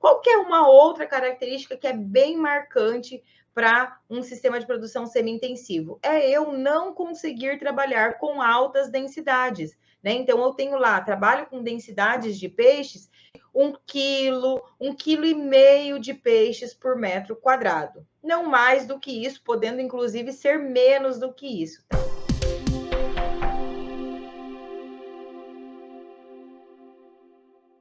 Qual que é uma outra característica que é bem marcante para um sistema de produção semi-intensivo? É eu não conseguir trabalhar com altas densidades, né? Então, eu tenho lá, trabalho com densidades de peixes, 1,5 kg de peixes por metro quadrado. Não mais do que isso, podendo inclusive ser menos do que isso.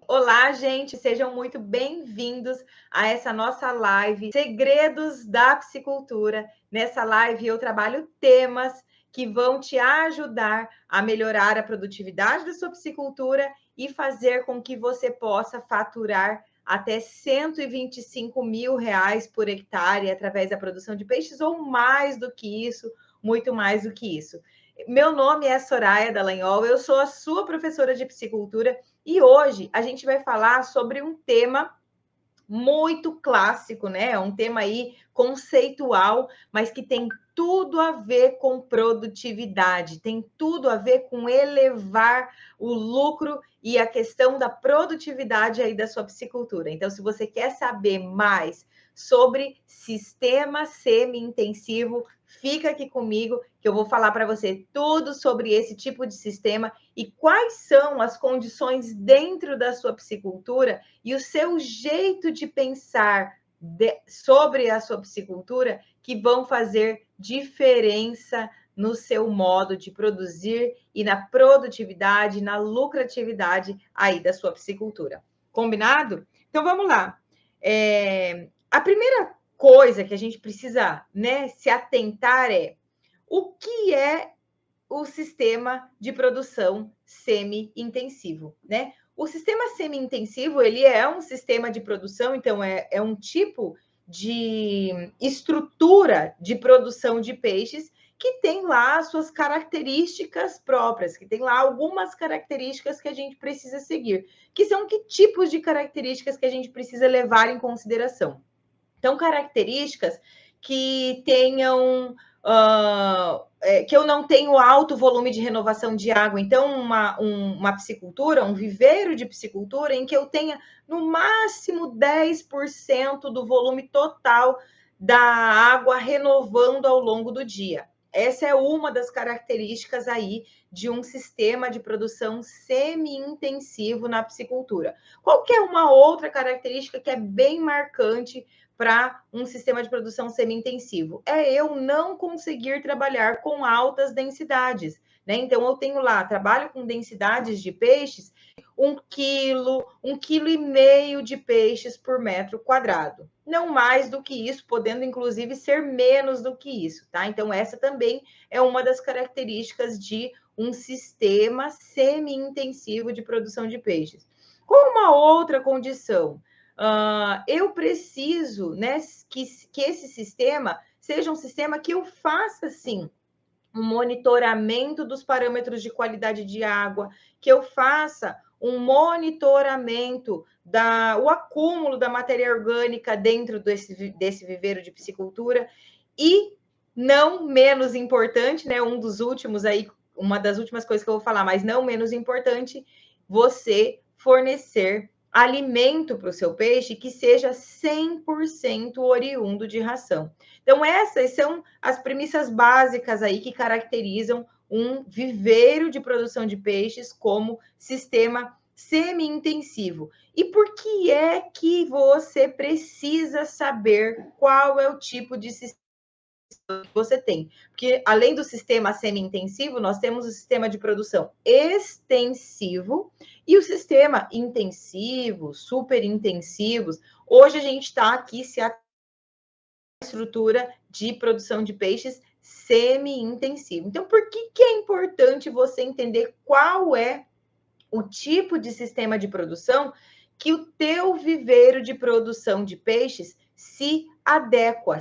Olá, gente, sejam muito bem-vindos a essa nossa live Segredos da Psicultura. Nessa live eu trabalho temas que vão te ajudar a melhorar a produtividade da sua psicultura e fazer com que você possa faturar até R$ 125.000 por hectare através da produção de peixes ou mais do que isso, muito mais do que isso. Meu nome é Soraya Dallagnol, eu sou a sua professora de psicultura e hoje a gente vai falar sobre um tema muito clássico, né? Um tema aí conceitual, mas que tem tudo a ver com produtividade, tem tudo a ver com elevar o lucro e a questão da produtividade aí da sua psicultura. Então, se você quer saber mais sobre sistema semi-intensivo, fica aqui comigo que eu vou falar para você tudo sobre esse tipo de sistema e quais são as condições dentro da sua psicultura e o seu jeito de pensar sobre a sua psicultura que vão fazer diferença no seu modo de produzir e na produtividade, na lucratividade aí da sua psicultura. Combinado? Então vamos lá. A primeira coisa que a gente precisa, né, se atentar é o que é o sistema de produção semi-intensivo, né? O sistema semi-intensivo, ele é um sistema de produção, então é um tipo de estrutura de produção de peixes que tem lá as suas características próprias, que tem lá algumas características que a gente precisa seguir. Que são que tipos de características que a gente precisa levar em consideração? Então, características que tenham que eu não tenho alto volume de renovação de água. Então, uma piscicultura, um viveiro de piscicultura, em que eu tenha no máximo 10% do volume total da água renovando ao longo do dia. Essa é uma das características aí de um sistema de produção semi-intensivo na piscicultura. Qual que é uma outra característica que é bem marcante para um sistema de produção semi-intensivo? É eu não conseguir trabalhar com altas densidades, né? Então, eu tenho lá, trabalho com densidades de peixes, 1,5 kg de peixes por metro quadrado. Não mais do que isso, podendo inclusive ser menos do que isso, tá? Então, essa também é uma das características de um sistema semi-intensivo de produção de peixes. Com uma outra condição, eu preciso, né, que esse sistema seja um sistema que eu faça, sim, um monitoramento dos parâmetros de qualidade de água, que eu faça um monitoramento o acúmulo da matéria orgânica dentro desse viveiro de piscicultura e, não menos importante, né, uma das últimas coisas que eu vou falar, mas não menos importante, você fornecer alimento para o seu peixe que seja 100% oriundo de ração. Então, essas são as premissas básicas aí que caracterizam um viveiro de produção de peixes como sistema semi-intensivo. E por que é que você precisa saber qual é o tipo de sistema que você tem? Porque, além do sistema semi-intensivo, nós temos o sistema de produção extensivo e o sistema intensivo, super intensivos. Hoje a gente está aqui se estrutura de produção de peixes semi-intensivo. Então, por que é importante você entender qual é o tipo de sistema de produção que o teu viveiro de produção de peixes se adequa,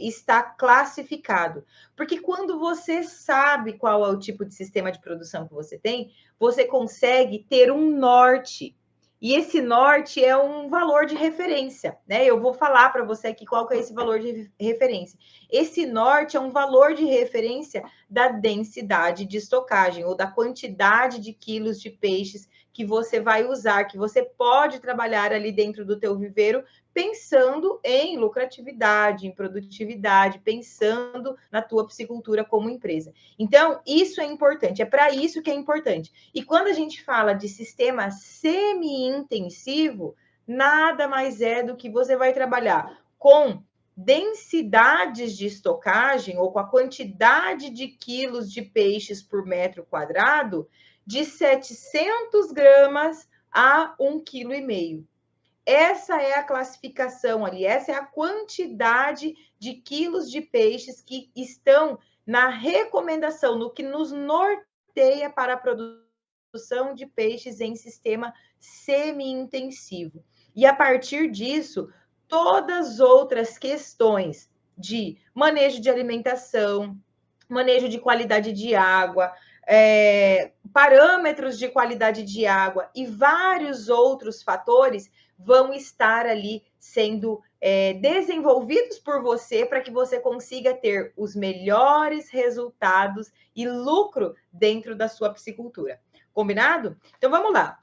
está classificado? Porque quando você sabe qual é o tipo de sistema de produção que você tem, você consegue ter um norte. E esse norte é um valor de referência, né? Eu vou falar para você aqui qual que é esse valor de referência. Esse norte é um valor de referência da densidade de estocagem ou da quantidade de quilos de peixes que você vai usar, que você pode trabalhar ali dentro do teu viveiro, pensando em lucratividade, em produtividade, pensando na tua piscicultura como empresa. Então, isso é importante, é para isso que é importante. E quando a gente fala de sistema semi-intensivo, nada mais é do que você vai trabalhar com densidades de estocagem ou com a quantidade de quilos de peixes por metro quadrado de 700 gramas a 1,5 kg. Essa é a classificação ali, essa é a quantidade de quilos de peixes que estão na recomendação, no que nos norteia para a produção de peixes em sistema semi-intensivo. E a partir disso, todas as outras questões de manejo de alimentação, manejo de qualidade de água, parâmetros de qualidade de água e vários outros fatores vão estar ali sendo desenvolvidos por você para que você consiga ter os melhores resultados e lucro dentro da sua piscicultura. Combinado? Então, vamos lá.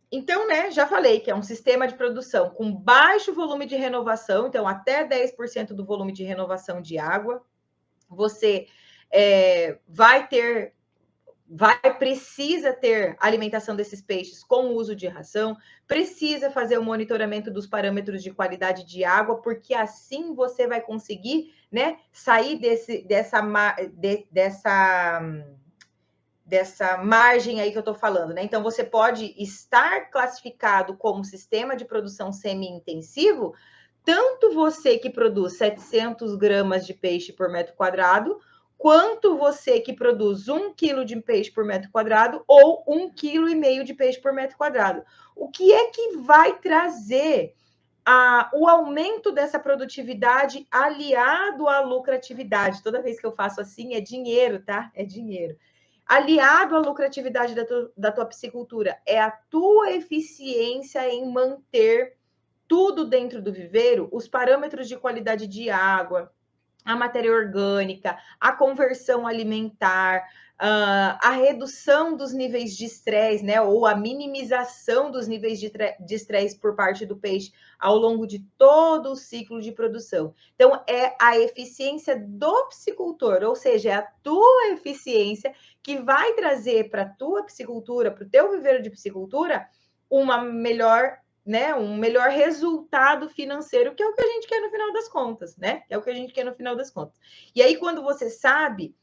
Então, né, já falei que é um sistema de produção com baixo volume de renovação, então até 10% do volume de renovação de água. Você precisa ter alimentação desses peixes com o uso de ração, precisa fazer o monitoramento dos parâmetros de qualidade de água, porque assim você vai conseguir, né, sair dessa margem aí que eu estou falando, né? Então, você pode estar classificado como sistema de produção semi-intensivo, tanto você que produz 700 gramas de peixe por metro quadrado, quanto você que produz 1 quilo de peixe por metro quadrado ou 1,5 kg de peixe por metro quadrado. O que é que vai trazer o aumento dessa produtividade aliado à lucratividade? Toda vez que eu faço assim, é dinheiro, tá? É dinheiro. Aliado à lucratividade da tua piscicultura, é a tua eficiência em manter tudo dentro do viveiro, os parâmetros de qualidade de água, a matéria orgânica, a conversão alimentar, a redução dos níveis de estresse, né? Ou a minimização dos níveis de estresse por parte do peixe ao longo de todo o ciclo de produção. Então, é a eficiência do piscicultor, ou seja, é a tua eficiência que vai trazer para a tua piscicultura, para o teu viveiro de piscicultura, uma melhor, né, um melhor resultado financeiro, que é o que a gente quer no final das contas, né? É o que a gente quer no final das contas. E aí, quando você sabe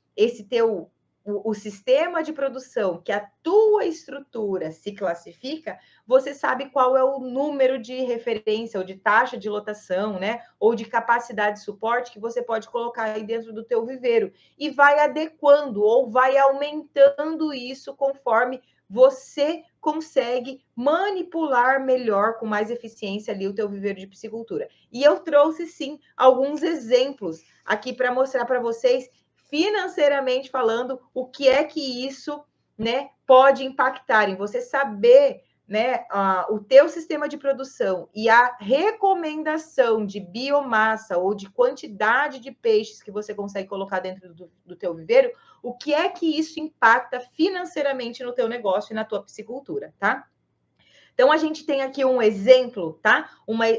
o sistema de produção que a tua estrutura se classifica, você sabe qual é o número de referência ou de taxa de lotação, né? Ou de capacidade de suporte que você pode colocar aí dentro do teu viveiro e vai adequando ou vai aumentando isso conforme você consegue manipular melhor, com mais eficiência ali o teu viveiro de piscicultura. E eu trouxe, sim, alguns exemplos aqui para mostrar para vocês, financeiramente falando, o que é que isso, né, pode impactar em você saber, né, o teu sistema de produção e a recomendação de biomassa ou de quantidade de peixes que você consegue colocar dentro do teu viveiro, o que é que isso impacta financeiramente no teu negócio e na tua piscicultura, tá? Então, a gente tem aqui um exemplo, tá?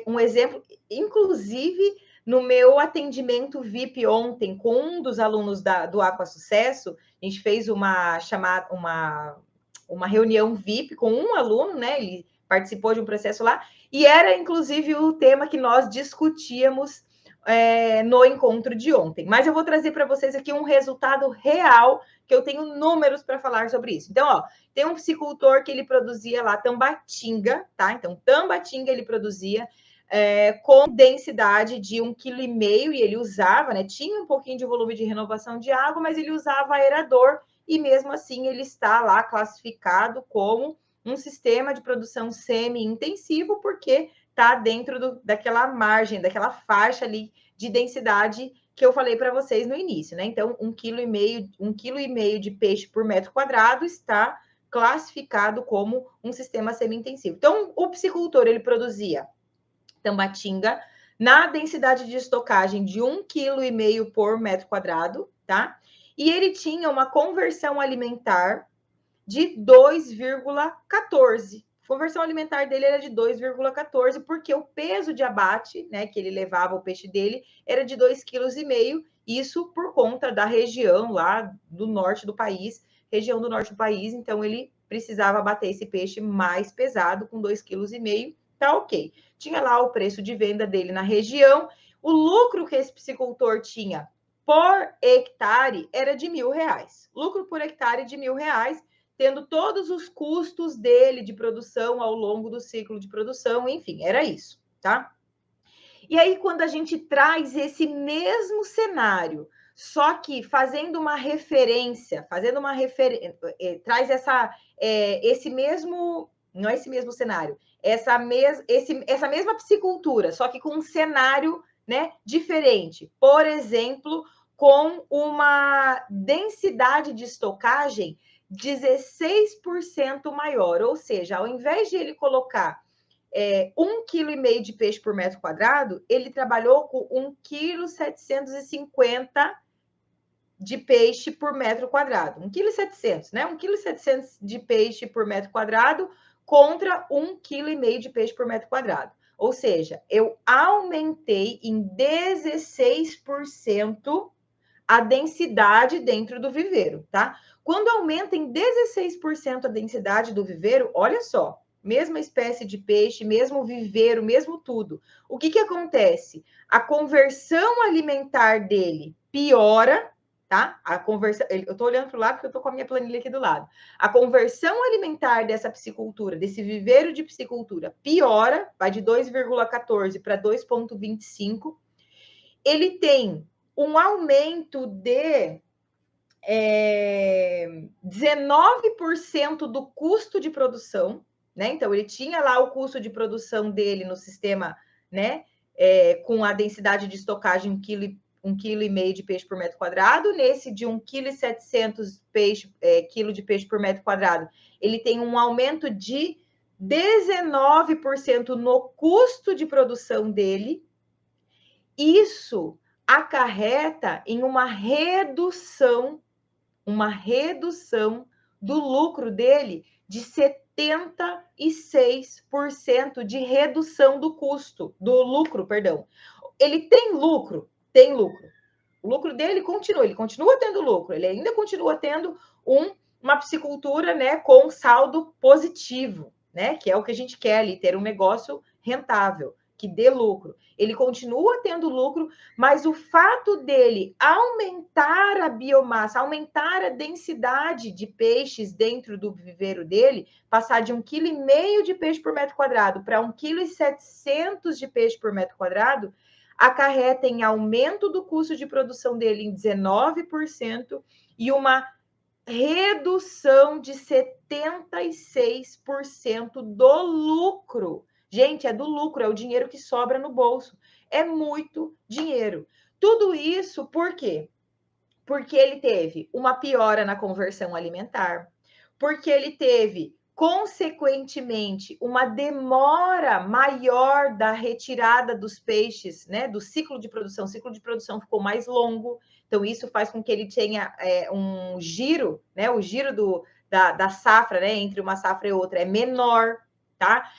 Um exemplo, inclusive, no meu atendimento VIP ontem, com um dos alunos do Aqua Sucesso, a gente fez uma reunião VIP com um aluno, né? Ele participou de um processo lá, e era, inclusive, o tema que nós discutíamos no encontro de ontem. Mas eu vou trazer para vocês aqui um resultado real, que eu tenho números para falar sobre isso. Então, ó, tem um piscicultor que ele produzia lá tambatinga, tá? Então, tambatinga ele produzia com densidade de 1,5 kg, e ele usava, né? Tinha um pouquinho de volume de renovação de água, mas ele usava aerador, e mesmo assim ele está lá classificado como um sistema de produção semi-intensivo, porque está dentro daquela margem, daquela faixa ali de densidade que eu falei para vocês no início, né? Então, 1,5 kg de peixe por metro quadrado está classificado como um sistema semi-intensivo. Então, o piscicultor, ele produzia tambatinga na densidade de estocagem de 1,5 kg por metro quadrado, tá? E ele tinha uma conversão alimentar de 2,14. A conversão alimentar dele era de 2,14, porque o peso de abate, né, que ele levava o peixe dele, era de 2,5 kg, isso por conta da região lá do norte do país, então ele precisava abater esse peixe mais pesado, com 2,5 kg, tá ok. Tinha lá o preço de venda dele na região, o lucro que esse piscicultor tinha por hectare era de R$ 1.000. Lucro por hectare de R$ 1.000, tendo todos os custos dele de produção ao longo do ciclo de produção, enfim, era isso, tá? E aí, quando a gente traz esse mesmo cenário, só que fazendo uma referência, traz esse mesmo, não é esse mesmo cenário, essa mesma piscicultura, só que com um cenário, né, diferente. Por exemplo, com uma densidade de estocagem 16% maior, ou seja, ao invés de ele colocar 1,5 kg de peixe por metro quadrado, ele trabalhou com 1,750 kg de peixe por metro quadrado. 1,7 kg, né? 1,7 kg de peixe por metro quadrado contra 1,5 kg de peixe por metro quadrado. Ou seja, eu aumentei em 16% a densidade dentro do viveiro, tá? Quando aumenta em 16% a densidade do viveiro, olha só, mesma espécie de peixe, mesmo viveiro, mesmo tudo. O que acontece? A conversão alimentar dele piora, tá? Eu estou olhando para o lado porque eu estou com a minha planilha aqui do lado. A conversão alimentar dessa piscicultura, desse viveiro de piscicultura, piora, vai de 2,14 para 2,25. Ele tem um aumento de 19% do custo de produção, né? Então, ele tinha lá o custo de produção dele no sistema, né? Com a densidade de estocagem 1,5 kg de peixe por metro quadrado. Nesse de 1,7 kg de peixe por metro quadrado, ele tem um aumento de 19% no custo de produção dele. Isso acarreta em uma redução do lucro dele de 76% de redução do lucro, perdão. Ele tem lucro. O lucro dele ele continua tendo lucro, ele ainda continua tendo uma piscicultura, né, com saldo positivo, né, que é o que a gente quer ali, ter um negócio rentável, que dê lucro. Ele continua tendo lucro, mas o fato dele aumentar a biomassa, aumentar a densidade de peixes dentro do viveiro dele, passar de 1,5 kg de peixe por metro quadrado para 1,7 kg de peixe por metro quadrado, acarreta em aumento do custo de produção dele em 19% e uma redução de 76% do lucro. Gente, é do lucro, é o dinheiro que sobra no bolso. É muito dinheiro. Tudo isso por quê? Porque ele teve uma piora na conversão alimentar, porque ele teve, consequentemente, uma demora maior da retirada dos peixes, né, do ciclo de produção. O ciclo de produção ficou mais longo, então isso faz com que ele tenha um giro, né, o giro da safra, né, entre uma safra e outra é menor, tá?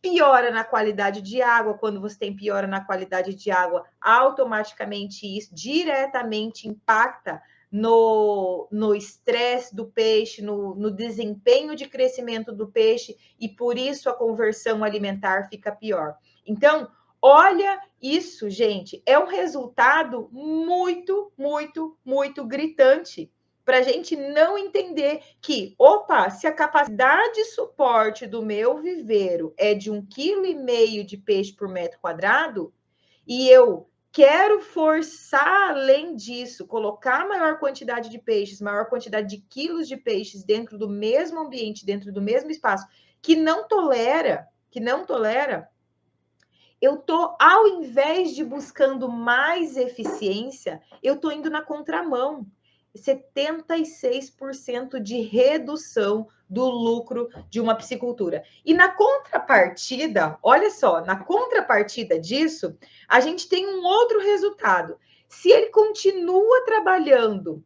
Piora na qualidade de água. Quando você tem piora na qualidade de água, automaticamente isso diretamente impacta no estresse do peixe, no desempenho de crescimento do peixe, e por isso a conversão alimentar fica pior. Então, olha isso, gente, é um resultado muito, muito, muito gritante para a gente não entender que, opa, se a capacidade de suporte do meu viveiro é de 1,5 kg de peixe por metro quadrado, e eu quero forçar, além disso, colocar maior quantidade de peixes, maior quantidade de quilos de peixes dentro do mesmo ambiente, dentro do mesmo espaço, que não tolera, eu tô, ao invés de buscando mais eficiência, eu tô indo na contramão. 76% de redução do lucro de uma piscicultura. E na contrapartida, olha só, na contrapartida disso, a gente tem um outro resultado. Se ele continua trabalhando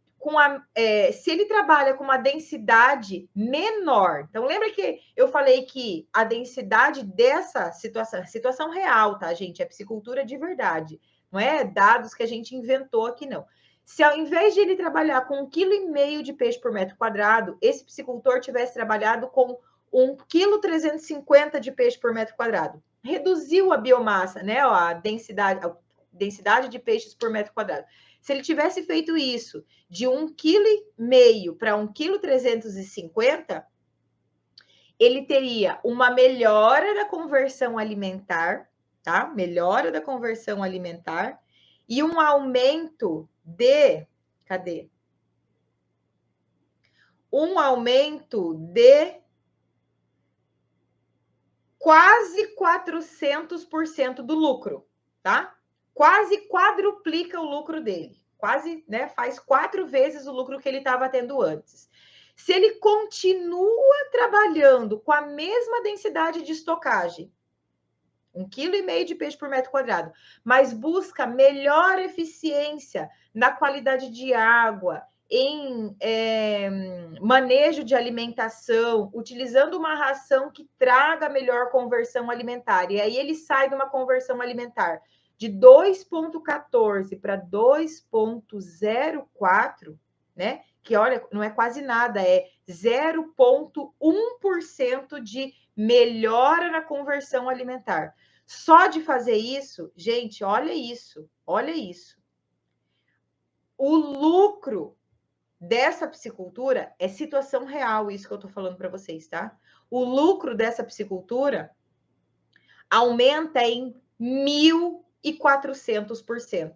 se ele trabalha com uma densidade menor. Então, lembra que eu falei que a densidade dessa situação real, tá, gente? É piscicultura de verdade. Não é dados que a gente inventou aqui, não. Se ao invés de ele trabalhar com 1,5 kg de peixe por metro quadrado, esse piscicultor tivesse trabalhado com 1,350 kg de peixe por metro quadrado, reduziu a biomassa, né? A densidade de peixes por metro quadrado. Se ele tivesse feito isso de 1,5 kg para 1,350 kg, ele teria uma melhora da conversão alimentar, tá? Melhora da conversão alimentar e um aumento de... Cadê? Um aumento de quase 400% do lucro, tá? Quase quadruplica o lucro dele. Quase, né? Faz 4 vezes o lucro que ele estava tendo antes. Se ele continua trabalhando com a mesma densidade de estocagem, 1,5 kg de peixe por metro quadrado, mas busca melhor eficiência na qualidade de água, em manejo de alimentação, utilizando uma ração que traga melhor conversão alimentar. E aí ele sai de uma conversão alimentar de 2,14 para 2,04, né? Que, olha, não é quase nada, é 0,1% de melhora na conversão alimentar. Só de fazer isso, gente, olha isso, olha isso. O lucro dessa piscicultura é situação real, isso que eu tô falando para vocês, tá? O lucro dessa piscicultura aumenta em 1.400%.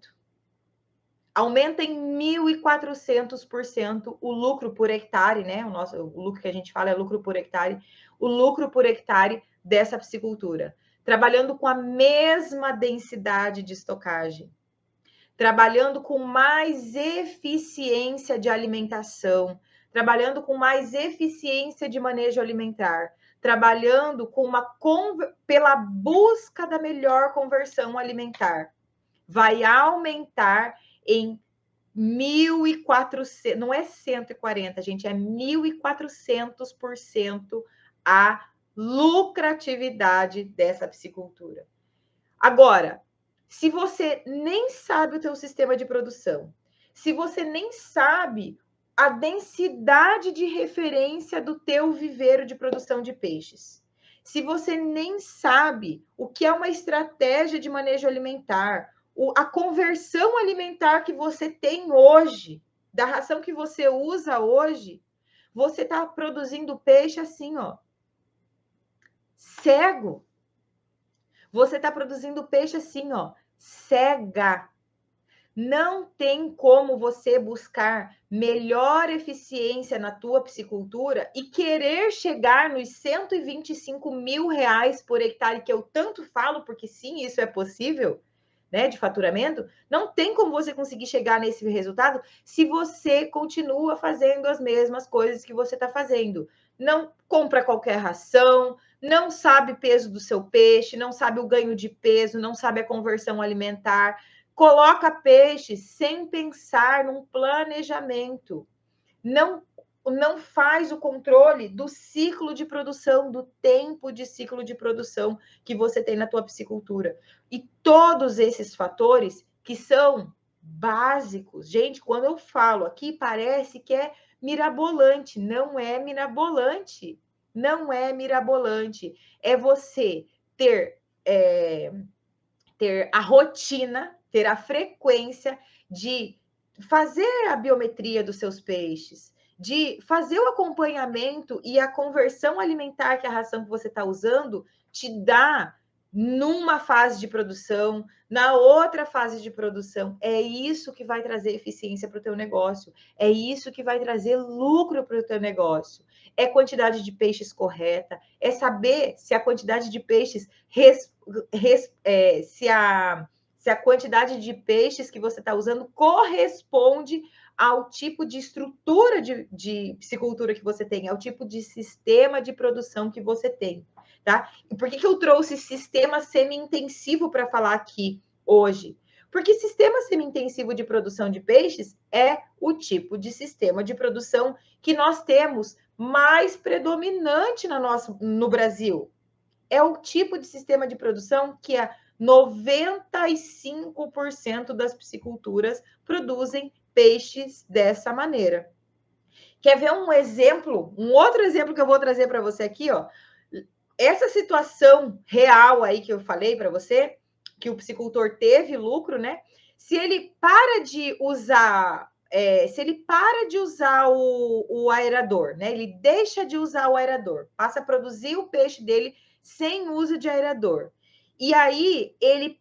Aumenta em 1.400% o lucro por hectare, né? O lucro que a gente fala é lucro por hectare. O lucro por hectare dessa piscicultura. Trabalhando com a mesma densidade de estocagem. Trabalhando com mais eficiência de alimentação, trabalhando com mais eficiência de manejo alimentar, trabalhando com pela busca da melhor conversão alimentar. Vai aumentar em 1.400, não é 140, gente, é 1.400% a lucratividade dessa piscicultura. Agora, se você nem sabe o teu sistema de produção, se você nem sabe a densidade de referência do teu viveiro de produção de peixes, se você nem sabe o que é uma estratégia de manejo alimentar, a conversão alimentar que você tem hoje, da ração que você usa hoje, você está produzindo peixe assim, ó, cego. Você está produzindo peixe assim, ó, cega. Não tem como você buscar melhor eficiência na tua piscicultura e querer chegar nos 125 mil reais por hectare, que eu tanto falo, porque sim, isso é possível, né, de faturamento. Não tem como você conseguir chegar nesse resultado se você continua fazendo as mesmas coisas que você está fazendo. Não compra qualquer ração, não sabe o peso do seu peixe, não sabe o ganho de peso, não sabe a conversão alimentar, coloca peixe sem pensar num planejamento, não faz o controle do ciclo de produção, do tempo de ciclo de produção que você tem na tua piscicultura. E todos esses fatores que são básicos, gente, quando eu falo aqui parece que é mirabolante, não é mirabolante. Não é mirabolante. É você ter a rotina, ter a frequência de fazer a biometria dos seus peixes, de fazer o acompanhamento e a conversão alimentar que a ração que você está usando te dá numa fase de produção, na outra fase de produção. É isso que vai trazer eficiência para o teu negócio. É isso que vai trazer lucro para o teu negócio. É quantidade de peixes correta, é saber se a quantidade de peixes se a quantidade de peixes que você está usando corresponde ao tipo de estrutura de piscicultura que você tem, ao tipo de sistema de produção que você tem, tá? E por que eu trouxe sistema semi-intensivo para falar aqui hoje? Porque sistema semi-intensivo de produção de peixes é o tipo de sistema de produção que nós temos mais predominante no Brasil. É o tipo de sistema de produção que 95% das pisciculturas produzem peixes dessa maneira. Quer ver um exemplo? Um outro exemplo que eu vou trazer para você aqui, ó. Essa situação real aí que eu falei para você, que o piscicultor teve lucro, né? Se ele para de usar, o aerador, né? Ele deixa de usar o aerador, passa a produzir o peixe dele sem uso de aerador. E aí ele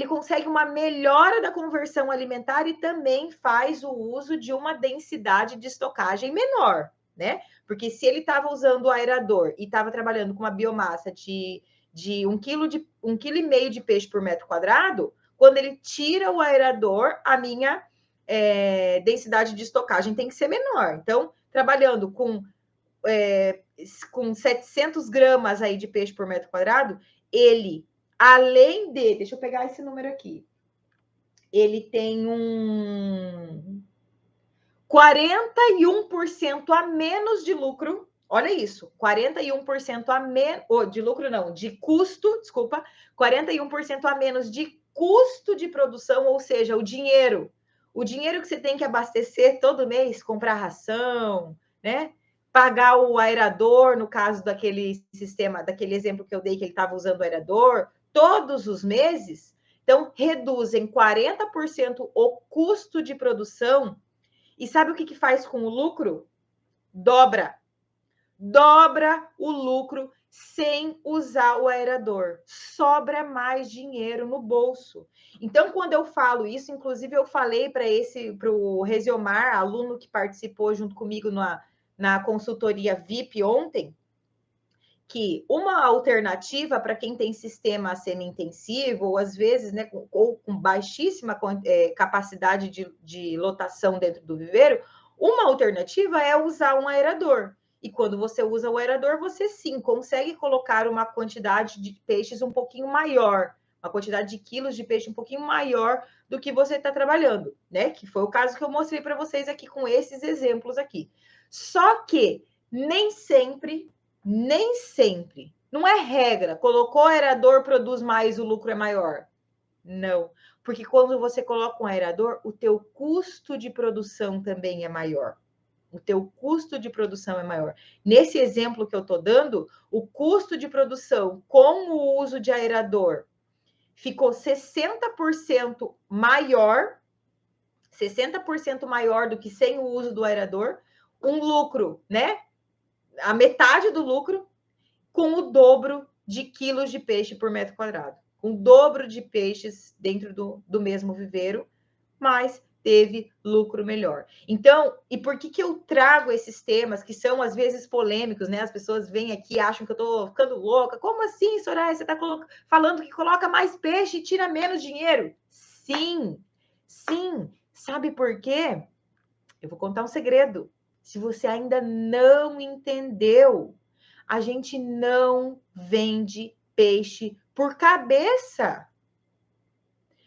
consegue uma melhora da conversão alimentar e também faz o uso de uma densidade de estocagem menor, né? Porque se ele estava usando o aerador e estava trabalhando com uma biomassa de 1,5 kg de peixe por metro quadrado, quando ele tira o aerador, a minha densidade de estocagem tem que ser menor. Então, trabalhando com 700 gramas aí de peixe por metro quadrado, ele, além de... Deixa eu pegar esse número aqui. Ele tem 41% a menos de lucro. Olha isso, 41% a menos... de lucro não, de custo, desculpa. 41% a menos de custo de produção, ou seja, o dinheiro. O dinheiro que você tem que abastecer todo mês, comprar ração, né? Pagar o aerador, no caso daquele sistema, daquele exemplo que eu dei, que ele estava usando o aerador, todos os meses. Então, reduzem 40% o custo de produção. E sabe o que faz com o lucro? Dobra. Dobra o lucro sem usar o aerador. Sobra mais dinheiro no bolso. Então, quando eu falo isso, inclusive eu falei para o Resiomar, aluno que participou junto comigo na consultoria VIP ontem, que uma alternativa para quem tem sistema semi-intensivo, ou às vezes, né, com baixíssima capacidade de lotação dentro do viveiro, uma alternativa é usar um aerador. E quando você usa o aerador, você sim consegue colocar uma quantidade de peixes um pouquinho maior, uma quantidade de quilos de peixe um pouquinho maior do que você está trabalhando, né? Que foi o caso que eu mostrei para vocês aqui com esses exemplos aqui. Só que nem sempre, não é regra. Colocou aerador, produz mais, o lucro é maior. Não, porque quando você coloca um aerador, o teu custo de produção também é maior. O teu custo de produção é maior. Nesse exemplo que eu estou dando, o custo de produção com o uso de aerador ficou 60% maior, 60% maior do que sem o uso do aerador, um lucro, né? A metade do lucro, com o dobro de quilos de peixe por metro quadrado. Com o dobro de peixes dentro do mesmo viveiro, mas teve lucro melhor. Então, e por que eu trago esses temas que são às vezes polêmicos, né? As pessoas vêm aqui e acham que eu estou ficando louca. Como assim, Soraya? Você está falando que coloca mais peixe e tira menos dinheiro? Sim, sim. Sabe por quê? Eu vou contar um segredo. Se você ainda não entendeu, a gente não vende peixe por cabeça.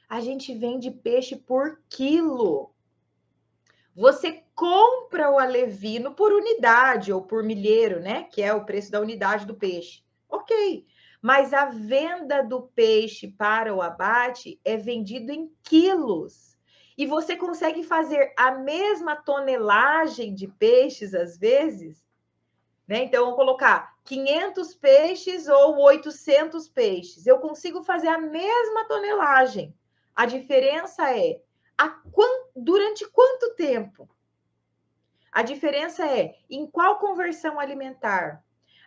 A gente vende peixe por quilo. Você compra o alevino por unidade ou por milheiro, né? Que é o preço da unidade do peixe. Ok. Mas a venda do peixe para o abate é vendido em quilos. E você consegue fazer a mesma tonelagem de peixes, às vezes, né? Então, vamos colocar 500 peixes ou 800 peixes. Eu consigo fazer a mesma tonelagem. A diferença é durante quanto tempo? A diferença é em qual conversão alimentar?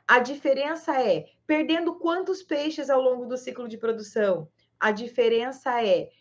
A diferença é perdendo quantos peixes ao longo do ciclo de produção? A diferença é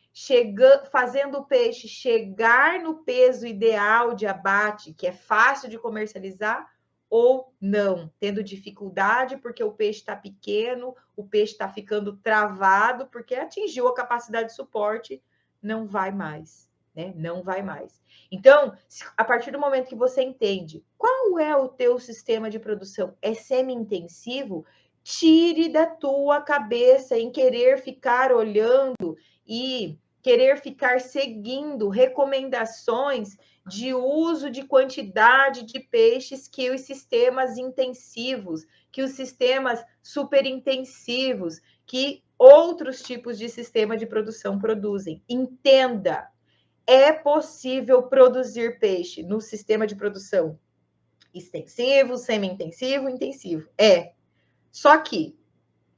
fazendo o peixe chegar no peso ideal de abate, que é fácil de comercializar, ou não, tendo dificuldade porque o peixe está pequeno, o peixe está ficando travado, porque atingiu a capacidade de suporte, não vai mais, né? Não vai mais. Então, a partir do momento que você entende qual é o teu sistema de produção, é semi-intensivo, tire da tua cabeça em querer ficar olhando e querer ficar seguindo recomendações de uso de quantidade de peixes que os sistemas intensivos, que os sistemas superintensivos, que outros tipos de sistema de produção produzem. Entenda, é possível produzir peixe no sistema de produção extensivo, semi-intensivo, intensivo. É. Só que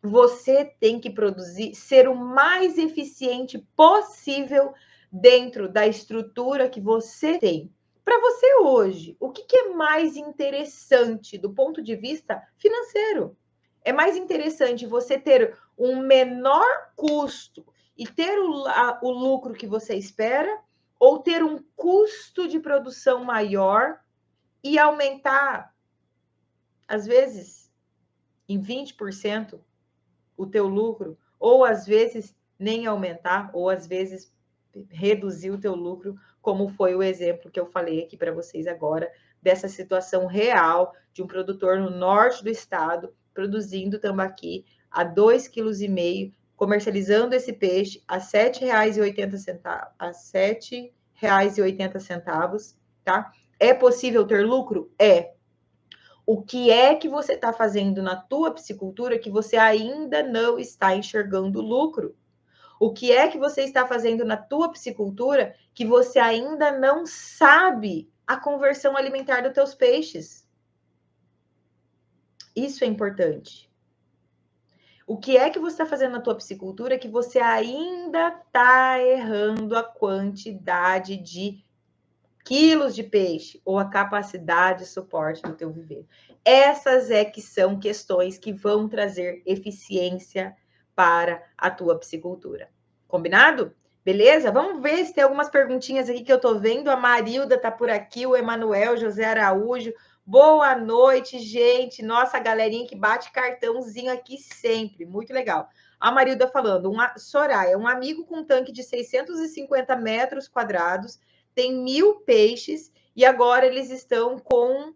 você tem que produzir, ser o mais eficiente possível dentro da estrutura que você tem. Para você hoje, o que é mais interessante do ponto de vista financeiro? É mais interessante você ter um menor custo e ter o lucro que você espera, ou ter um custo de produção maior e aumentar, às vezes, em 20% o teu lucro, ou às vezes nem aumentar, ou às vezes reduzir o teu lucro, como foi o exemplo que eu falei aqui para vocês agora, dessa situação real de um produtor no norte do estado, produzindo tambaqui a 2,5 kg, comercializando esse peixe a R$ 7,80, a R$ 7,80, tá? É possível ter lucro? É. O que é que você está fazendo na tua piscicultura que você ainda não está enxergando lucro? O que é que você está fazendo na tua piscicultura que você ainda não sabe a conversão alimentar dos teus peixes? Isso é importante. O que é que você está fazendo na tua piscicultura que você ainda está errando a quantidade de quilos de peixe ou a capacidade de suporte do teu viveiro? Essas é que são questões que vão trazer eficiência para a tua piscicultura. Combinado? Beleza? Vamos ver se tem algumas perguntinhas aqui que eu tô vendo. A Marilda tá por aqui, o Emanuel, José Araújo. Boa noite, gente. Nossa, galerinha que bate cartãozinho aqui sempre. Muito legal. A Marilda falando, Soraya, um amigo com um tanque de 650 metros quadrados, tem 1.000 peixes e agora eles estão com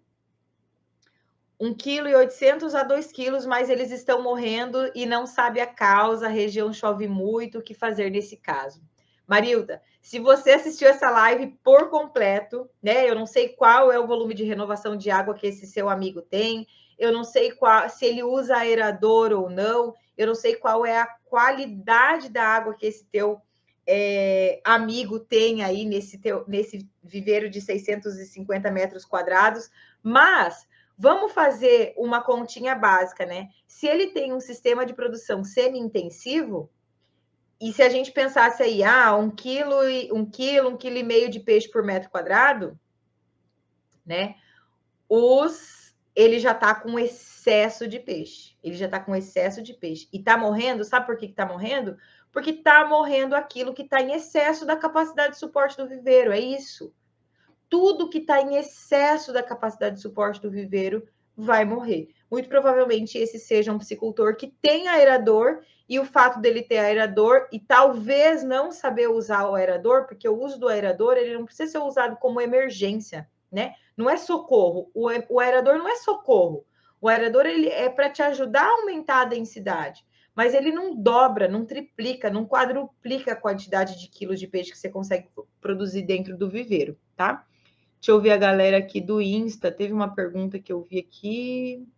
1,8 kg a 2 quilos, mas eles estão morrendo e não sabe a causa, a região chove muito, o que fazer nesse caso? Marilda, se você assistiu essa live por completo, né? Eu não sei qual é o volume de renovação de água que esse seu amigo tem, eu não sei se ele usa aerador ou não, eu não sei qual é a qualidade da água que esse teu amigo tem aí nesse viveiro de 650 metros quadrados, mas vamos fazer uma continha básica, né? Se ele tem um sistema de produção semi-intensivo, e se a gente pensasse aí, 1,5 kg de peixe por metro quadrado, né? Ele já está com excesso de peixe. Ele já está com excesso de peixe. E está morrendo, sabe por que está morrendo? Porque está morrendo aquilo que está em excesso da capacidade de suporte do viveiro. É isso. Tudo que está em excesso da capacidade de suporte do viveiro vai morrer. Muito provavelmente esse seja um piscicultor que tem aerador, e o fato dele ter aerador e talvez não saber usar o aerador, porque o uso do aerador ele não precisa ser usado como emergência, né? Não é socorro. O aerador não é socorro. O aerador ele é para te ajudar a aumentar a densidade, mas ele não dobra, não triplica, não quadruplica a quantidade de quilos de peixe que você consegue produzir dentro do viveiro, tá? Deixa eu ver a galera aqui do Insta. Teve uma pergunta que eu vi aqui.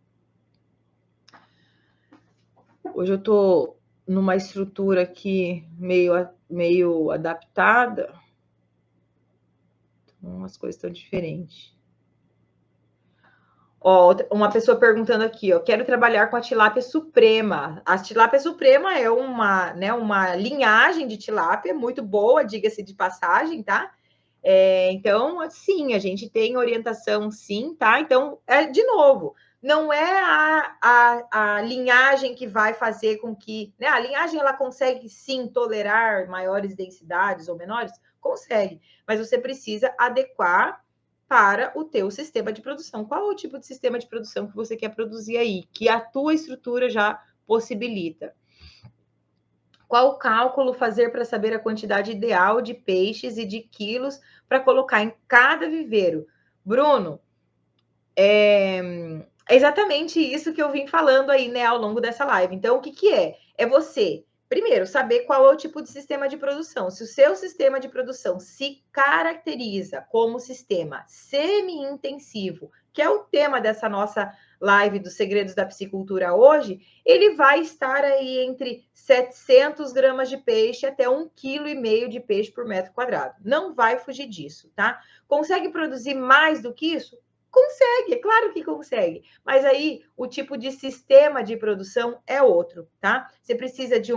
Hoje eu tô numa estrutura aqui meio adaptada. Então, as coisas estão diferentes. Ó, uma pessoa perguntando aqui, ó, quero trabalhar com a tilápia suprema. A tilápia suprema é uma linhagem de tilápia muito boa, diga-se de passagem, tá? Então, sim, a gente tem orientação, sim, tá? Então, de novo, não é a linhagem que vai fazer com que... Né? A linhagem, ela consegue, sim, tolerar maiores densidades ou menores? Consegue, mas você precisa adequar para o teu sistema de produção. Qual é o tipo de sistema de produção que você quer produzir aí, que a tua estrutura já possibilita? Qual cálculo fazer para saber a quantidade ideal de peixes e de quilos para colocar em cada viveiro? Bruno, é exatamente isso que eu vim falando aí, né, ao longo dessa live. Então, o que é? É você primeiro, saber qual é o tipo de sistema de produção. Se o seu sistema de produção se caracteriza como sistema semi-intensivo, que é o tema dessa nossa live dos segredos da piscicultura hoje, ele vai estar aí entre 700 gramas de peixe até 1,5 kg de peixe por metro quadrado. Não vai fugir disso, tá? Consegue produzir mais do que isso? Consegue, é claro que consegue. Mas aí o tipo de sistema de produção é outro, tá? Você precisa de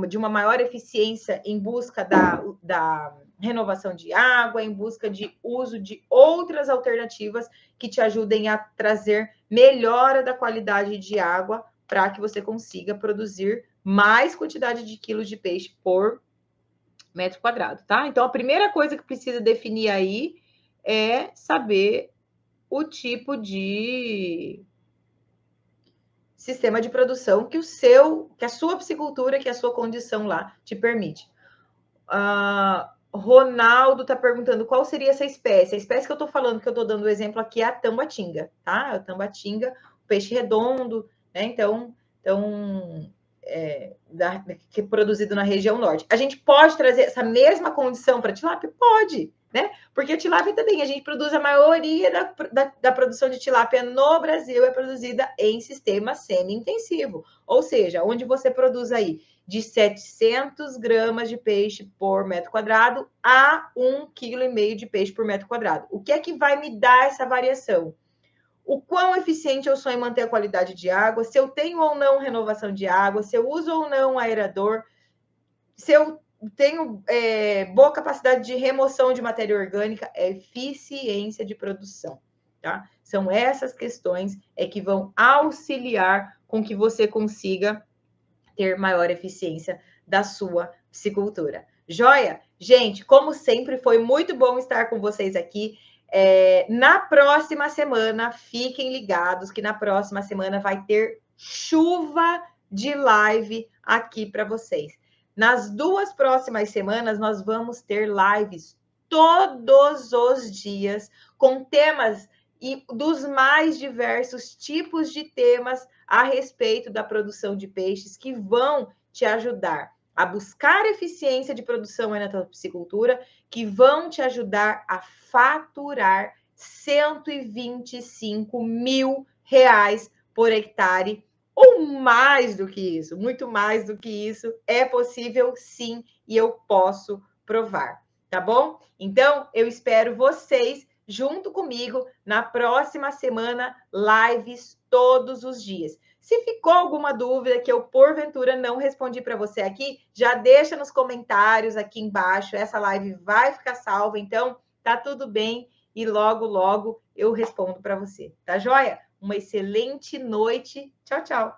de uma maior eficiência em busca da renovação de água, em busca de uso de outras alternativas que te ajudem a trazer melhora da qualidade de água para que você consiga produzir mais quantidade de quilos de peixe por metro quadrado, tá? Então, a primeira coisa que precisa definir aí é saber o tipo de sistema de produção que a sua piscicultura, que a sua condição lá te permite. Ronaldo está perguntando qual seria essa espécie. A espécie que eu estou falando, que eu estou dando o exemplo aqui, é a tambatinga, tá? A tambatinga, peixe redondo, né? Então que é produzido na região norte. A gente pode trazer essa mesma condição para tilápia? Pode, né? Porque a tilápia também, a gente produz a maioria da produção de tilápia no Brasil é produzida em sistema semi-intensivo. Ou seja, onde você produz aí de 700 gramas de peixe por metro quadrado a 1,5 kg de peixe por metro quadrado. O que é que vai me dar essa variação? O quão eficiente eu sou em manter a qualidade de água, se eu tenho ou não renovação de água, se eu uso ou não aerador, se eu tenho boa capacidade de remoção de matéria orgânica, eficiência de produção, tá? São essas questões que vão auxiliar com que você consiga ter maior eficiência da sua piscicultura. Joia? Gente, como sempre, foi muito bom estar com vocês aqui. Na próxima semana, fiquem ligados que na próxima semana vai ter chuva de live aqui para vocês. Nas 2 próximas semanas, nós vamos ter lives todos os dias com temas e dos mais diversos tipos de temas a respeito da produção de peixes que vão te ajudar a buscar eficiência de produção na tua piscicultura, que vão te ajudar a faturar R$125.000 por hectare, ou mais do que isso, muito mais do que isso, é possível sim, e eu posso provar, tá bom? Então, eu espero vocês junto comigo na próxima semana, lives todos os dias. Se ficou alguma dúvida que eu, porventura, não respondi para você aqui, já deixa nos comentários aqui embaixo. Essa live vai ficar salva, então tá tudo bem e logo, logo eu respondo para você. Tá joia? Uma excelente noite. Tchau, tchau.